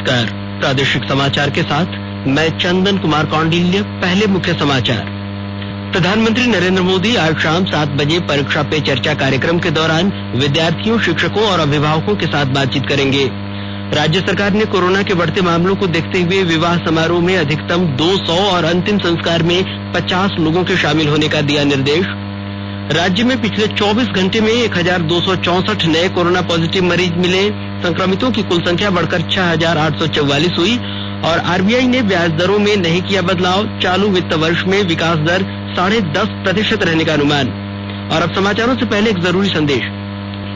नमस्कार, प्रादेशिक समाचार के साथ मैं चंदन कुमार कौंडिल्य। पहले मुख्य समाचार। प्रधानमंत्री नरेंद्र मोदी आज शाम 7 बजे परीक्षा पे चर्चा कार्यक्रम के दौरान विद्यार्थियों, शिक्षकों और अभिभावकों के साथ बातचीत करेंगे। राज्य सरकार ने कोरोना के बढ़ते मामलों को देखते हुए विवाह समारोह में अधिकतम 200 और अंतिम संस्कार में 50 लोगों के शामिल होने का दिया निर्देश। राज्य में पिछले 24 घंटे में 1264 नए कोरोना पॉजिटिव मरीज मिले। संक्रमितों की कुल संख्या बढ़कर 6844 हुई। और आरबीआई ने ब्याज दरों में नहीं किया बदलाव। चालू वित्त वर्ष में विकास दर 10.5% रहने का अनुमान। और अब समाचारों से पहले एक जरूरी संदेश।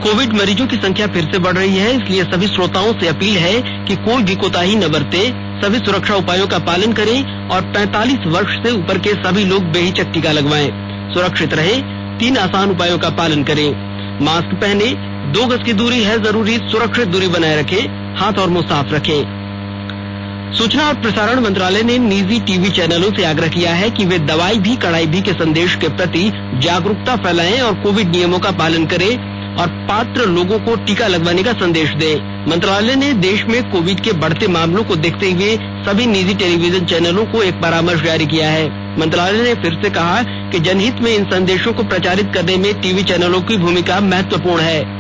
कोविड मरीजों की संख्या फिर से बढ़ रही है, इसलिए सभी श्रोताओं से अपील है कि कोई भी कोताही न बरते, सभी सुरक्षा उपायों का पालन करें और 45 वर्ष से ऊपर के सभी लोग बेहिचक टीका लगवाएं। सुरक्षित रहें, 3 आसान उपायों का पालन करें। मास्क पहने, 2 गज की दूरी है जरूरी, सुरक्षित दूरी बनाए रखें, हाथ और मुंह साफ रखें। सूचना और प्रसारण मंत्रालय ने निजी टीवी चैनलों से आग्रह किया है कि वे दवाई भी कड़ाई भी के संदेश के प्रति जागरूकता फैलाएं और कोविड नियमों का पालन करें और पात्र लोगों को टीका लगवाने का संदेश दें। मंत्रालय ने देश में कोविड के बढ़ते मामलों को देखते हुए सभी निजी टेलीविजन चैनलों को एक परामर्श जारी किया है। मंत्रालय ने फिर से कहा कि जनहित में इन संदेशों को प्रचारित करने में टीवी चैनलों की भूमिका महत्वपूर्ण है।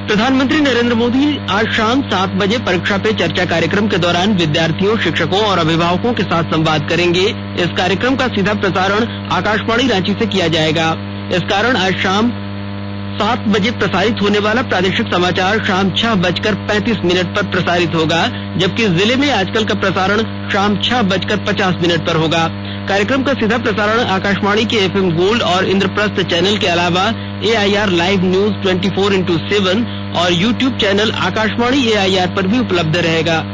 प्रधानमंत्री नरेंद्र मोदी आज शाम 7 बजे परीक्षा पे चर्चा कार्यक्रम के दौरान विद्यार्थियों, शिक्षकों और अभिभावकों के साथ संवाद करेंगे। इस कार्यक्रम का सीधा प्रसारण आकाशवाणी रांची से किया जाएगा। इस कारण आज शाम 7 बजे प्रसारित होने वाला प्रादेशिक समाचार शाम 6:35 पर प्रसारित होगा, जबकि जिले में आजकल का प्रसारण शाम 6:50 पर होगा। कार्यक्रम का सीधा प्रसारण आकाशवाणी के FM गोल्ड और इंद्रप्रस्थ चैनल के अलावा AIR लाइव न्यूज 24x7 और YouTube चैनल आकाशवाणी AIR पर भी उपलब्ध रहेगा।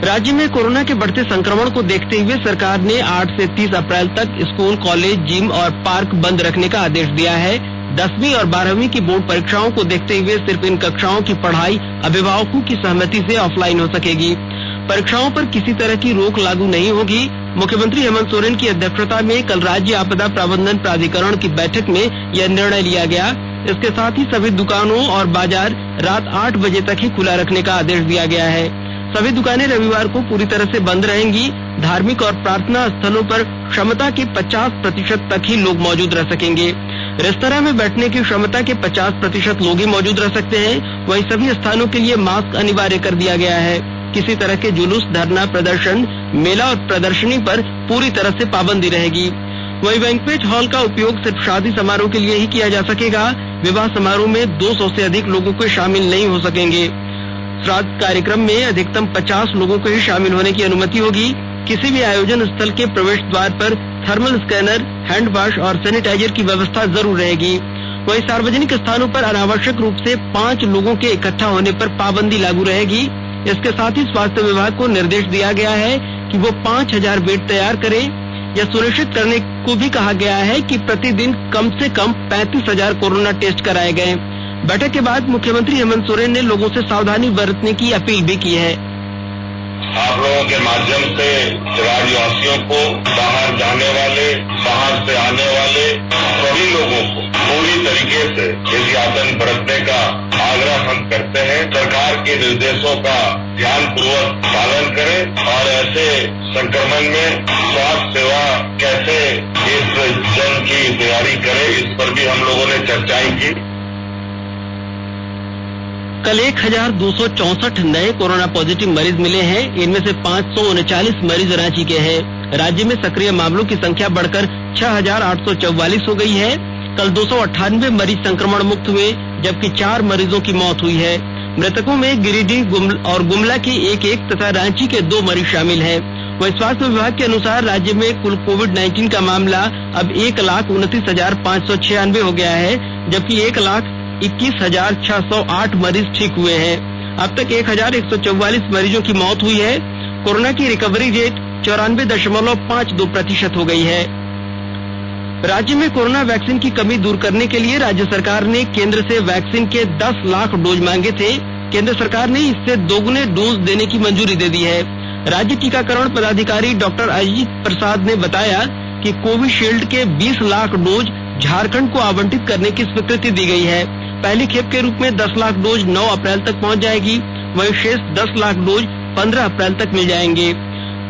राज्य में कोरोना के बढ़ते संक्रमण को देखते हुए सरकार ने 8 से 30 अप्रैल तक स्कूल, कॉलेज, जिम और पार्क बंद रखने का आदेश दिया है। 10वीं और 12वीं की बोर्ड परीक्षाओं को देखते हुए सिर्फ इन कक्षाओं की पढ़ाई अभिभावकों की सहमति से ऑफलाइन हो सकेगी। परीक्षाओं पर किसी तरह की रोक लागू नहीं होगी। मुख्यमंत्री हेमंत सोरेन की अध्यक्षता में कल राज्य आपदा प्रबंधन प्राधिकरण की बैठक में यह निर्णय लिया गया। इसके साथ ही सभी दुकानों और बाजार रात 8 बजे तक ही खुला रखने का आदेश दिया गया है। सभी दुकानें रविवार को पूरी तरह से बंद रहेंगी। धार्मिक और प्रार्थना स्थलों पर क्षमता के 50% तक ही लोग मौजूद रह सकेंगे। रेस्तरां में बैठने की क्षमता के 50% लोग ही मौजूद रह सकते हैं। वहीं सभी स्थानों के लिए मास्क अनिवार्य कर दिया गया है। किसी तरह के जुलूस, धरना, प्रदर्शन, मेला और प्रदर्शनी पर पूरी तरह से पाबंदी रहेगी। वहीं बैंक्वेट हॉल का उपयोग सिर्फ शादी समारोह के लिए ही किया जा सकेगा। विवाह समारोह में 200 से अधिक लोगों को शामिल नहीं हो सकेंगे। श्राद्ध कार्यक्रम में अधिकतम 50 लोगों को ही शामिल होने की अनुमति होगी। किसी भी आयोजन स्थल के प्रवेश द्वार पर थर्मल स्कैनर, हैंड वॉश और सैनिटाइजर की व्यवस्था जरूर रहेगी। वहीं सार्वजनिक स्थानों पर अनावश्यक रूप से 5 लोगों के इकट्ठा होने पर पाबंदी लागू रहेगी। इसके साथ ही स्वास्थ्य विभाग को निर्देश दिया गया है कि वो 5000 बेड तैयार करें। यह सुनिश्चित करने को भी कहा गया है कि प्रतिदिन कम से कम 35,000 कोरोना टेस्ट कराए गए। बैठक के बाद मुख्यमंत्री हेमंत सोरेन ने लोगों से सावधानी बरतने की अपील भी की है। आप लोगों के माध्यम से राज्यवासियों को, बाहर जाने वाले, बाहर से आने वाले सभी लोगों को पूरी तरीके से एहतियातन बरतने का आग्रह हम करते हैं। सरकार के निर्देशों का ध्यानपूर्वक पालन करें और ऐसे संक्रमण में स्वास्थ्य सेवा कैसे इस जंग की तैयारी करे, इस पर भी हम लोगों ने चर्चाएं की। कल 1264 नए कोरोना पॉजिटिव मरीज मिले हैं। इनमें से 539 मरीज रांची के हैं। राज्य में सक्रिय मामलों की संख्या बढ़कर 6844 हो गई है। कल 298 मरीज संक्रमण मुक्त हुए, जबकि 4 मरीजों की मौत हुई है। मृतकों में गिरिडीह और गुमला के 1-1 तथा रांची के 2 मरीज शामिल हैं। वहीं स्वास्थ्य विभाग के अनुसार राज्य में कुल कोविड-19 का मामला अब 1,29,596 हो गया है, जबकि 1,21,608 मरीज ठीक हुए हैं। अब तक 1,144 मरीजों की मौत हुई है। कोरोना की रिकवरी रेट 94.52% हो गई है। राज्य में कोरोना वैक्सीन की कमी दूर करने के लिए राज्य सरकार ने केंद्र से वैक्सीन के 10 लाख डोज मांगे थे। केंद्र सरकार ने इससे दोगुने डोज देने की मंजूरी दे दी है। राज्य टीकाकरण पदाधिकारी डॉक्टर अजीत प्रसाद ने बताया कि कोविशील्ड के 20 लाख डोज झारखंड को आवंटित करने की स्वीकृति दी गई है। पहली खेप के रूप में 10 लाख डोज 9 अप्रैल तक पहुंच जाएगी। वहीं शेष 10 लाख डोज 15 अप्रैल तक मिल जाएंगे।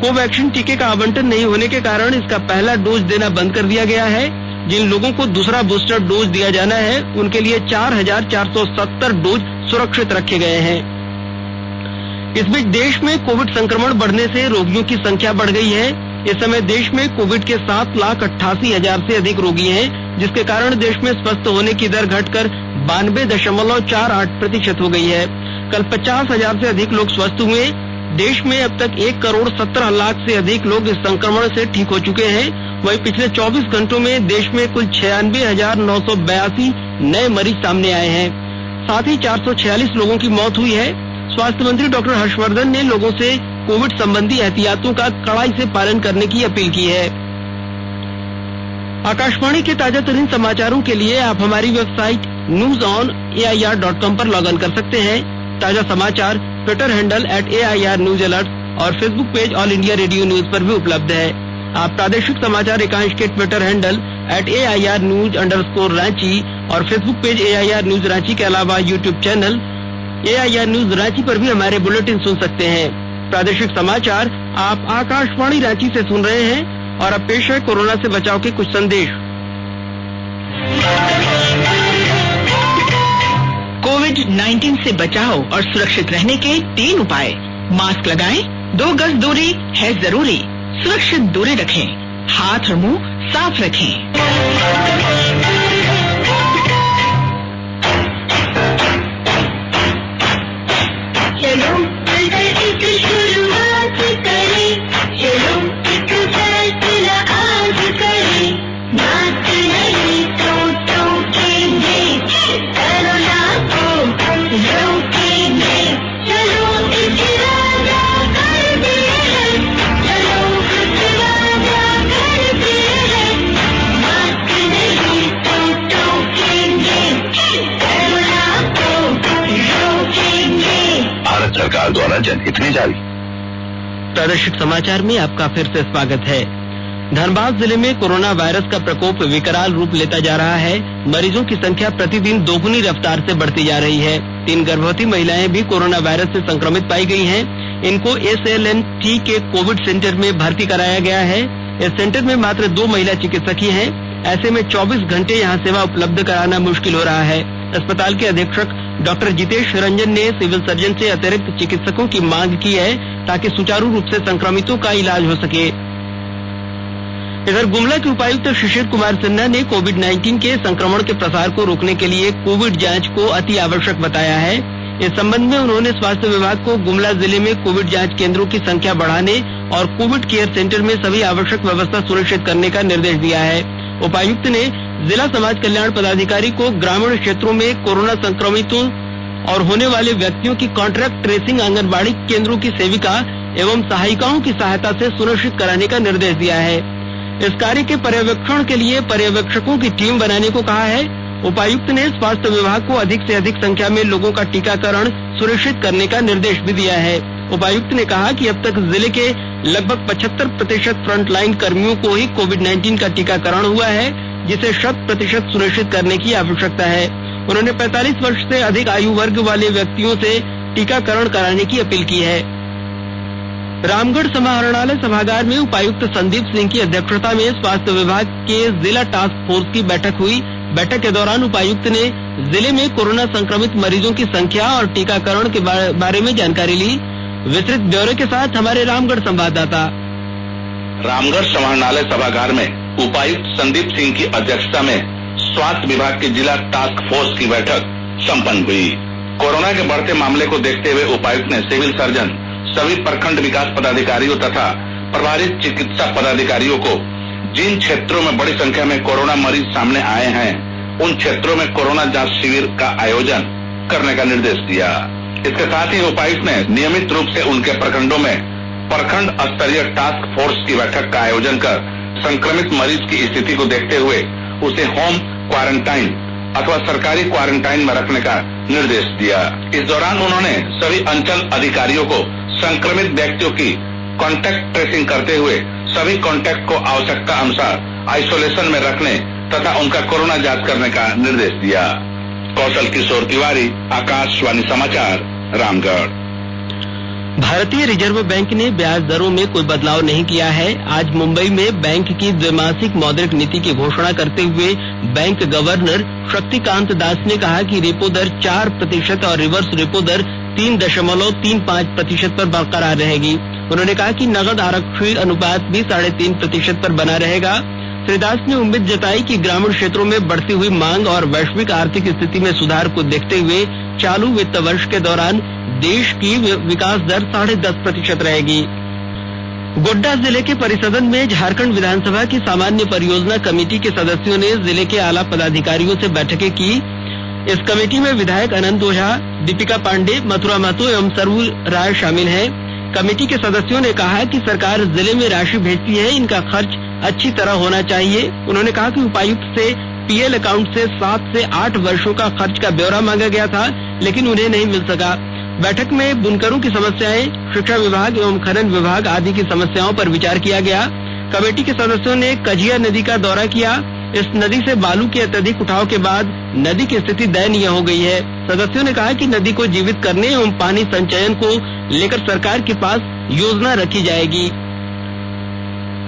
कोवैक्सीन टीके का आवंटन नहीं होने के कारण इसका पहला डोज देना बंद कर दिया गया है। जिन लोगों को दूसरा बूस्टर डोज दिया जाना है उनके लिए 4,470 डोज सुरक्षित रखे गए हैं। इस बीच देश में कोविड संक्रमण बढ़ने से रोगियों की संख्या बढ़ गई है। इस समय देश में कोविड के 7,88,000 से अधिक रोगी हैं, जिसके कारण देश में स्वस्थ होने की दर घटकर 92.48% हो गई है। कल 50,000 से अधिक लोग स्वस्थ हुए। देश में अब तक 1,17,00,000 से अधिक लोग इस संक्रमण से ठीक हो चुके हैं। वहीं पिछले 24 घंटों में देश में कुल 96,982 नए मरीज सामने आए हैं। साथ ही 446 लोगों की मौत हुई है। स्वास्थ्य मंत्री डॉक्टर हर्षवर्धन ने लोगों से कोविड संबंधी एहतियातों का कड़ाई से पालन करने की अपील की है। आकाशवाणी के ताजा तरीन समाचारों के लिए आप हमारी वेबसाइट newsonair.com पर लॉग इन कर सकते हैं। ताजा समाचार Twitter handle @AIR News Alerts और Facebook page all India radio news पर भी उपलब्ध है। आप प्रादेशिक समाचार एकांश के ट्विटर हैंडल @AIR News_Ranchi और Facebook page AIR News Ranchi के अलावा YouTube channel AIR News Ranchi पर भी हमारे बुलेटिन सुन सकते हैं। प्रादेशिक समाचार आप आकाशवाणी रांची से सुन रहे हैं और अब पेश है कोरोना से बचाव के कुछ संदेश। कोविड-19 से बचाव और सुरक्षित रहने के 3 उपाय। मास्क लगाएं, 2 गज दूरी है जरूरी, सुरक्षित दूरी रखें, हाथ और मुंह साफ रखें। चलो मिलकर एक शुरुआत करें, चलो एक फैसला आज करें, मास्क नहीं तो टोकेंगे, कोरोना को रोकेंगे। चलो एक वादा करते हैं, चलो एक वादा करते हैं, मास्क नहीं तो टोकेंगे, कोरोना को रोकेंगे। भारत सरकार द्वारा जनहित में जारी। प्रादेशिक समाचार में आपका फिर से स्वागत है। धनबाद जिले में कोरोना वायरस का प्रकोप विकराल रूप लेता जा रहा है। मरीजों की संख्या प्रतिदिन दोगुनी रफ्तार से बढ़ती जा रही है। 3 गर्भवती महिलाएं भी कोरोना वायरस से संक्रमित पाई गई हैं। इनको SLNT के कोविड सेंटर में भर्ती कराया गया है। इस सेंटर में मात्र 2 महिला चिकित्सक ही हैं। ऐसे में 24 घंटे यहाँ सेवा उपलब्ध कराना मुश्किल हो रहा है। अस्पताल के अधीक्षक डॉक्टर जितेश रंजन ने सिविल सर्जन से अतिरिक्त चिकित्सकों की मांग की है ताकि सुचारू रूप से संक्रमितों का इलाज हो सके। इधर गुमला के उपायुक्त शिशिर कुमार सिन्हा ने कोविड-19 के संक्रमण के प्रसार को रोकने के लिए कोविड जांच को अति आवश्यक बताया है। इस संबंध में उन्होंने स्वास्थ्य विभाग को गुमला जिले में कोविड जांच केंद्रों की संख्या बढ़ाने और कोविड केयर सेंटर में सभी आवश्यक व्यवस्था सुनिश्चित करने का निर्देश दिया है। उपायुक्त ने जिला समाज कल्याण पदाधिकारी को ग्रामीण क्षेत्रों में कोरोना संक्रमितों और होने वाले व्यक्तियों की कॉन्ट्रैक्ट ट्रेसिंग आंगनबाड़ी केंद्रों की सेविका एवं सहायिकाओं की सहायता से सुनिश्चित कराने का निर्देश दिया है। इस कार्य के पर्यवेक्षण के लिए पर्यवेक्षकों की टीम बनाने को कहा है। उपायुक्त ने स्वास्थ्य विभाग को अधिक से अधिक संख्या में लोगों का टीकाकरण सुनिश्चित करने का निर्देश भी दिया है। उपायुक्त ने कहा कि अब तक जिले के लगभग 75% फ्रंटलाइन कर्मियों को ही कोविड-19 का टीकाकरण हुआ है, जिसे 100% सुनिश्चित करने की आवश्यकता है। उन्होंने 45 वर्ष से अधिक आयु वर्ग वाले व्यक्तियों से टीकाकरण कराने की अपील की है। रामगढ़ समाहरणालय सभागार में उपायुक्त संदीप सिंह की अध्यक्षता में स्वास्थ्य विभाग के जिला टास्क फोर्स की बैठक हुई। बैठक के दौरान उपायुक्त ने जिले में कोरोना संक्रमित मरीजों की संख्या और टीकाकरण के बारे में जानकारी ली। विस्तृत ब्यौरे के साथ हमारे रामगढ़ संवाददाता। रामगढ़ समाहरणालय सभागार में उपायुक्त संदीप सिंह की अध्यक्षता में स्वास्थ्य विभाग की जिला टास्क फोर्स की बैठक संपन्न हुई। कोरोना के बढ़ते मामले को देखते हुए उपायुक्त ने सिविल सर्जन, सभी प्रखंड विकास पदाधिकारियों तथा प्रभारी चिकित्सा पदाधिकारियों को जिन क्षेत्रों में बड़ी संख्या में कोरोना मरीज सामने आए हैं, उन क्षेत्रों में कोरोना जांच शिविर का आयोजन करने का निर्देश दिया। इसके साथ ही उपायुक्त ने नियमित रूप से उनके प्रखंडों में प्रखंड स्तरीय टास्क फोर्स की बैठक का आयोजन कर संक्रमित मरीज की स्थिति को देखते हुए उसे होम क्वारंटाइन अथवा सरकारी क्वारंटाइन में रखने का निर्देश दिया। इस दौरान उन्होंने सभी अंचल अधिकारियों को संक्रमित व्यक्तियों की कॉन्टैक्ट ट्रेसिंग करते हुए सभी कॉन्टैक्ट को आवश्यकता अनुसार आइसोलेशन में रखने तथा उनका कोरोना जांच करने का निर्देश दिया। कौशल किशोर तिवारी, आकाशवाणी समाचार, रामगढ़। भारतीय रिजर्व बैंक ने ब्याज दरों में कोई बदलाव नहीं किया है। आज मुंबई में बैंक की द्विमासिक मौद्रिक नीति की घोषणा करते हुए बैंक गवर्नर शक्तिकांत दास ने कहा कि रेपो दर 4% और रिवर्स रेपो दर 3.35% पर बरकरार रहेगी। उन्होंने कहा कि नकद आरक्षी अनुपात भी 3.5% पर बना रहेगा। श्री दास ने उम्मीद जताई कि ग्रामीण क्षेत्रों में बढ़ती हुई मांग और वैश्विक आर्थिक स्थिति में सुधार को देखते हुए चालू वित्त वर्ष के दौरान देश की विकास दर 10.5% रहेगी। गोड्डा जिले के परिसदन में झारखंड विधानसभा की सामान्य परियोजना कमेटी के सदस्यों ने जिले के आला पदाधिकारियों से बैठकें की। इस कमेटी में विधायक अनंत ओझा, दीपिका पांडे, मथुरा महतो एवं सरवू राय शामिल हैं। कमेटी के सदस्यों ने कहा कि सरकार जिले में राशि भेजती है, इनका खर्च अच्छी तरह होना चाहिए। उन्होंने कहा कि उपायुक्त से पीएल अकाउंट से 7 से 8 वर्षों का खर्च का ब्यौरा मांगा गया था, लेकिन उन्हें नहीं मिल सका। बैठक में बुनकरों की समस्याएं, शिक्षा विभाग एवं खनन विभाग आदि की समस्याओं पर विचार किया गया। कमेटी के सदस्यों ने कजिया नदी का दौरा किया। इस नदी से बालू के अत्यधिक उठाव के बाद नदी की स्थिति दयनीय हो गई है। सदस्यों ने कहा कि नदी को जीवित करने एवं पानी संचयन को लेकर सरकार के पास योजना रखी जाएगी।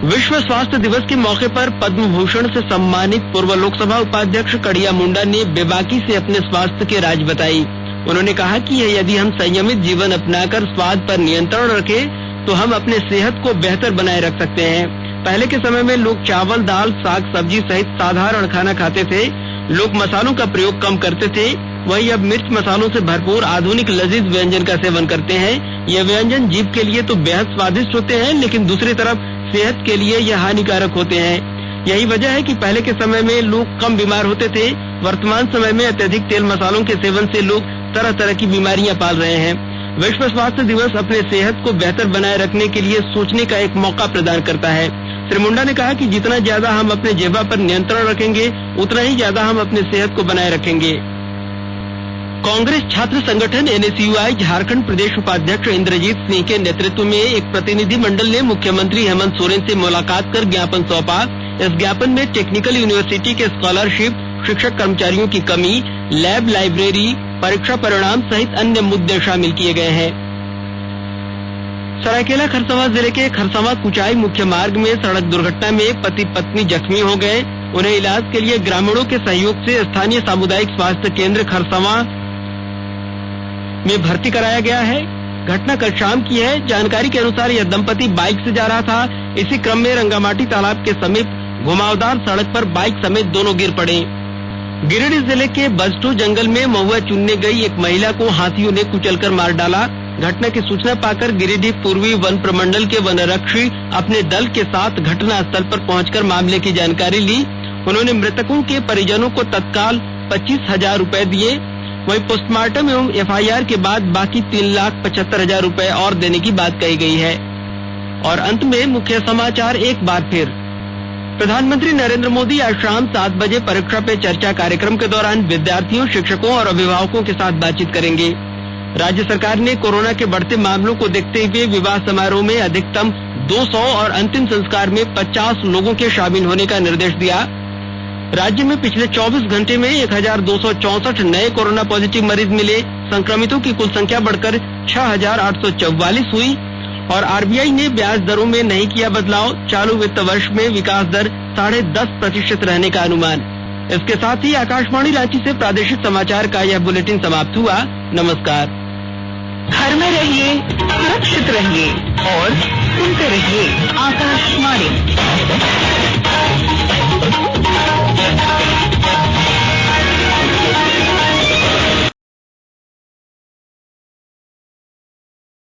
विश्व स्वास्थ्य दिवस के मौके पर पद्म भूषण से सम्मानित पूर्व लोकसभा उपाध्यक्ष कड़िया मुंडा ने बेबाकी से अपने स्वास्थ्य के राज बताई। उन्होंने कहा कि यदि हम संयमित जीवन अपनाकर स्वाद पर नियंत्रण रखें तो हम अपने सेहत को बेहतर बनाए रख सकते हैं। पहले के समय में लोग चावल, दाल, साग, सब्जी सहित साधारण खाना खाते थे। लोग मसालों का प्रयोग कम करते थे। वहीं अब मिर्च मसालों से भरपूर आधुनिक लजीज व्यंजन का सेवन करते हैं। ये व्यंजन जीभ के लिए तो बेहद स्वादिष्ट होते हैं, लेकिन दूसरी तरफ सेहत के लिए यह हानिकारक होते हैं। यही वजह है कि पहले के समय में लोग कम बीमार होते थे। वर्तमान समय में अत्यधिक तेल मसालों के सेवन से लोग तरह तरह की बीमारियां पाल रहे हैं। विश्व स्वास्थ्य दिवस अपने सेहत को बेहतर बनाए रखने के लिए सोचने का एक मौका प्रदान करता है। श्री मुंडा ने कहा कि जितना ज्यादा हम अपने जेबा पर नियंत्रण रखेंगे, उतना ही ज्यादा हम अपने सेहत को बनाए रखेंगे। कांग्रेस छात्र संगठन एनएसयूआई झारखंड प्रदेश उपाध्यक्ष इंद्रजीत सिंह के नेतृत्व में एक प्रतिनिधि मंडल ने मुख्यमंत्री हेमंत सोरेन से मुलाकात कर ज्ञापन सौंपा। इस ज्ञापन में टेक्निकल यूनिवर्सिटी के स्कॉलरशिप, शिक्षक कर्मचारियों की कमी, लैब, लाइब्रेरी, परीक्षा परिणाम सहित अन्य मुद्दे शामिल किए गए हैं। सरायकेला खरसावां जिले के खरसावां कुचाई मुख्य मार्ग में सड़क दुर्घटना में पति पत्नी जख्मी हो गए। उन्हें इलाज के लिए ग्रामीणों के सहयोग से स्थानीय सामुदायिक स्वास्थ्य केंद्र खरसावां में भर्ती कराया गया है। घटना कल शाम की है। जानकारी के अनुसार यह दंपति बाइक से जा रहा था। इसी क्रम में रंगामाटी तालाब के समीप घुमावदार सड़क पर बाइक समेत दोनों गिर पड़े। गिरिडीह जिले के बजटो जंगल में महुआ चुनने गई एक महिला को हाथियों ने कुचलकर मार डाला। घटना की सूचना पाकर गिरिडीह पूर्वी वन प्रमंडल के वनरक्षी अपने दल के साथ घटना स्थल पर पहुंचकर मामले की जानकारी ली। उन्होंने मृतकों के परिजनों को तत्काल 25,000 रुपए दिए। वहीं पोस्टमार्टम एवं एफआईआर के बाद बाकी 3,75,000 रुपए और देने की बात कही गई है। और अंत में मुख्य समाचार एक बार फिर। प्रधानमंत्री नरेंद्र मोदी आज शाम 7 बजे परीक्षा पे चर्चा कार्यक्रम के दौरान विद्यार्थियों, शिक्षकों और अभिभावकों के साथ बातचीत करेंगे। राज्य सरकार ने कोरोना के बढ़ते मामलों को देखते हुए विवाह समारोह में अधिकतम 200 और अंतिम संस्कार में 50 लोगों के शामिल होने का निर्देश दिया। राज्य में पिछले 24 घंटे में 1,264 नए कोरोना पॉजिटिव मरीज मिले। संक्रमितों की कुल संख्या बढ़कर 6,844 हुई। और आरबीआई ने ब्याज दरों में नहीं किया बदलाव। चालू वित्त वर्ष में विकास दर 10.5% रहने का अनुमान। इसके साथ ही आकाशवाणी रांची से प्रादेशिक समाचार का यह बुलेटिन समाप्त हुआ। नमस्कार। घर में रहिए, सुरक्षित रहिए और सुनते रहिए आकाशवाणी।